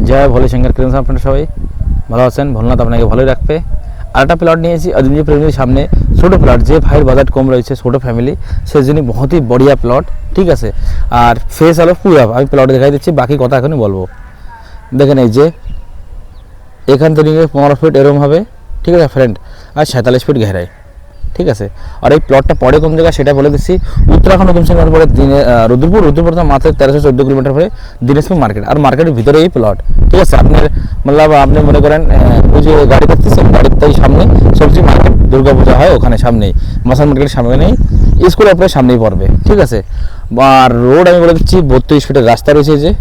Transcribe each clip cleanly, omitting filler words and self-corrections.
জয় ভোলে Shankar creation. আপনারা সবাই ভালো আছেন, ভোলনাথ আপনাকে ভালোই রাখবে। আরেকটা প্লট নিয়েছি অজিন্দ্র প্রেমির সামনে, ছোটো প্লট, যে ভাইয়ের বাজেট কম রয়েছে, ছোটো ফ্যামিলি, সেই জন্য বহুত ही बढ़िया প্লট, ঠিক আছে। আর ফেস হলো পুরো, আমি প্লট দেখাই দিচ্ছি, বাকি কথা এখনই বলবো। দেখেন এই যে এখান থেকে 15 ফিট এরম হবে, ঠিক আছে ফ্রেন্ড, আর 47 ফিট গেরাই, ঠিক আছে। আর এই প্লটটা পড়ে কোন জায়গায় সেটা বলে দিচ্ছি। উত্তরাখণ্ড হুকুমসিংহের পরে রুদ্রপুর তো মাত্র 1314 কিলোমিটার পরে দিনাজপুর মার্কেট, আর মার্কেটের ভিতরে এই প্লট, ঠিক আছে। আপনার মতলব আপনি মনে করেন ওই যে গাড়ি করতেছেন, গাড়ির তাই সামনে সবজি মার্কেট, দুর্গাপূজা হয় ওখানে সামনেই, মশাল মার্কেটের সামনে নেই, স্কুল আপনার সামনেই পড়বে, ঠিক আছে। আর রোড আমি বলে দিচ্ছি 32 ফিটের রাস্তা রয়েছে যে,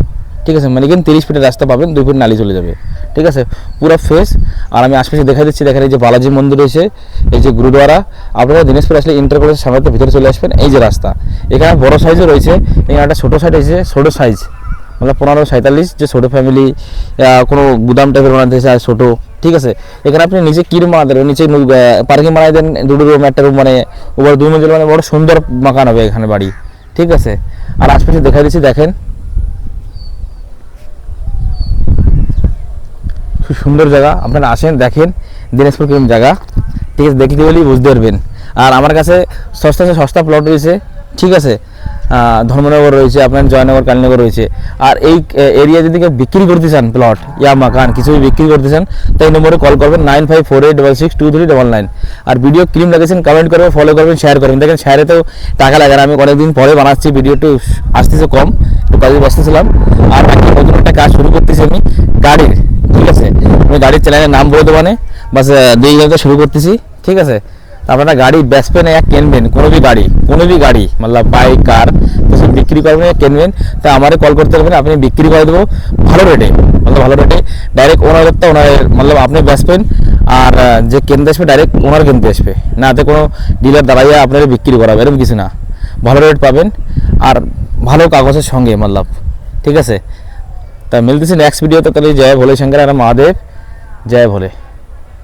ঠিক আছে, মানে কিন্তু 30 ফিটের রাস্তা পাবেন, 2 ফিট নালি চলে যাবে, ঠিক আছে, পুরো ফেস। আর আমি আশপাশে দেখাই দিচ্ছি, দেখেন এই যে বালাজি মন্দির রয়েছে, এই যে গুরুদ্বারা। আপনারা দিনাজপুর আসলে ইন্টার কলেজের সামনে ভিতরে চলে আসবেন, এই যে রাস্তা, এখানে বড় সাইজও রয়েছে, এখানে একটা ছোটো সাইজ রয়েছে, ছোটো সাইজ মানে 1547, যে ছোটো ফ্যামিলি কোনো গুদাম টাইপের বানাতে চায় ছোটো, ঠিক আছে। এখানে আপনি নিচে কি রুম বানাতে দেবেন, নিচে পার্কিং বানাই দেন, 2 রুম, একটা রুম, মানে ওপর 2 মঞ্জিল, মানে বড় সুন্দর মাকান হবে এখানে বাড়ি, ঠিক আছে। আর আশপাশে দেখাই দিচ্ছি, দেখেন খুব সুন্দর জায়গা, আপনারা আসেন দেখেন দিনাজপুর কেমন জায়গা, ঠিক আছে, দেখতে বলেই বুঝতে পারবেন। আর আমার কাছে সস্তা প্লট রয়েছে, ঠিক আছে। ধর্মনগর রয়েছে, আপনার জয়নগর, কালীনগর রয়েছে। আর এই এরিয়া যদি কেউ বিক্রি করতে চান প্লট ইয়া মাকান কিছুই বিক্রি করতে চান, তাই নম্বরে কল করবেন 9548662399। আর ভিডিও ক্লিম লাগেছেন, কমেন্ট করবেন, ফলো করবেন, শেয়ার করবেন। দেখেন শেয়ারে তো টাকা লাগে, আমি অনেকদিন পরে বানাচ্ছি, ভিডিও একটু আসতেছে কম, একটু কাজে ব্যস্ত ছিলাম। আর বাকি নতুন একটা কাজ শুরু করতেছি আমি গাড়ির, ঠিক আছে। আমি গাড়ির চ্যানেলের নাম বলে দেবো, বাস 2 জায়গাতে শুরু করতেছি, ঠিক আছে। আপনারা গাড়ি বেচবেন এক কিনবেন, কোনো ভি গাড়ি মতলব বাইক কার কিছু বিক্রি করবেন কিনবেন, তা আমারে কল করতে পারবেন, আপনি বিক্রি করে দেবো ভালো রেটে, মতলব ভালো রেটে, ডাইরেক্ট ওনারটা ওনার মতলব আপনি বেচবেন। আর যে কিনতে আসবে ডাইরেক্ট ওনার কিনতে আসবে, নাতে কোনো ডিলার দাঁড়াইয়া আপনারা বিক্রি করাবে, এরকম কিছু না, ভালো রেট পাবেন আর ভালো কাগজের সঙ্গে মতলব, ঠিক আছে। তা মিলতেছি নেক্সট ভিডিওতে, তাহলে জয় ভোলে শঙ্কর আর মহাদেব, জয় ভোলে।